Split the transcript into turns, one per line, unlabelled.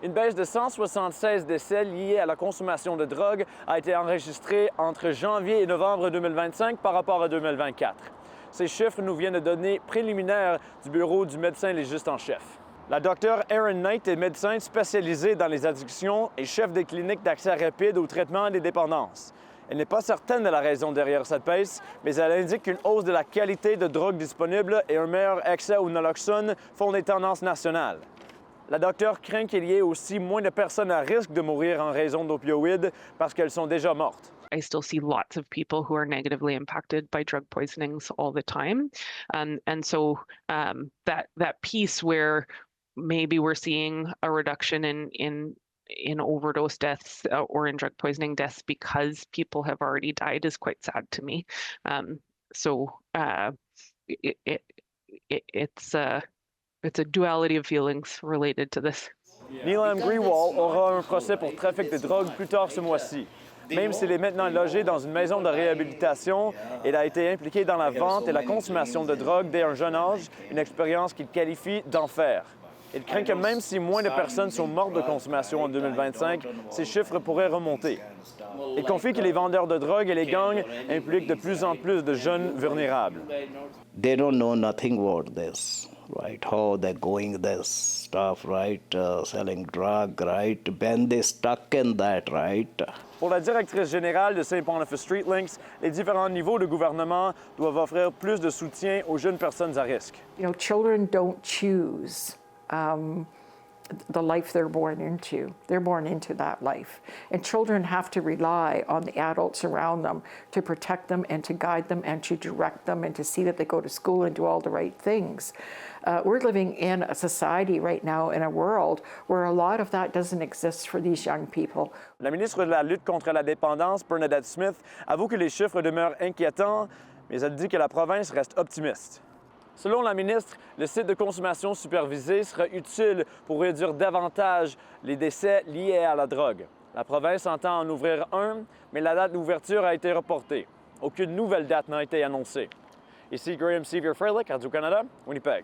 Une baisse de 176 décès liés à la consommation de drogue a été enregistrée entre janvier et novembre 2025 par rapport à 2024. Ces chiffres nous viennent de données préliminaires du Bureau du médecin légiste en chef. La docteure Erin Knight est médecin spécialisée dans les addictions et chef des cliniques d'accès rapide au traitement des dépendances. Elle n'est pas certaine de la raison derrière cette baisse, mais elle indique qu'une hausse de la qualité de drogue disponible et un meilleur accès au naloxone font des tendances nationales. La docteure craint qu'il y ait aussi moins de personnes à risque de mourir en raison d'opioïdes parce qu'elles sont déjà mortes.
I still see lots of people who are negatively impacted by drug poisonings all the time. And so that piece where maybe we're seeing a reduction in overdose deaths or in drug poisoning deaths because people have already died is quite sad to me. It's a duality of feelings related to this.
Neelam Grewal aura un procès pour trafic de drogue plus tard ce mois-ci. Même s'il est maintenant logé dans une maison de réhabilitation, il a été impliqué dans la vente et la consommation de drogue dès un jeune âge, une expérience qu'il qualifie d'enfer. Il craint que même si moins de personnes sont mortes de consommation en 2025, ces chiffres pourraient remonter. Il confie que les vendeurs de drogue et les gangs impliquent de plus en plus de jeunes vulnérables.
They don't know nothing about this, right? How they're going this stuff, right? Selling drug, right? When they stuck in that, right?
Pour la directrice générale de St. Boniface Street Links, les différents niveaux de gouvernement doivent offrir plus de soutien aux jeunes personnes à risque.
You know, children don't choose the life they're born into. They're born into that life. And children have to rely on the adults around them to protect them and to guide them and to direct them and to see that they go to school and do all the right things. We're living in a society right now, in a world, where a lot of that doesn't exist for these young people.
La ministre de la Lutte contre la dépendance, Bernadette Smith, avoue que les chiffres demeurent inquiétants, mais elle dit que la province reste optimiste. Selon la ministre, le site de consommation supervisée sera utile pour réduire davantage les décès liés à la drogue. La province entend en ouvrir un, mais la date d'ouverture a été reportée. Aucune nouvelle date n'a été annoncée. Ici Graham Sevier-Freilich, Radio-Canada, Winnipeg.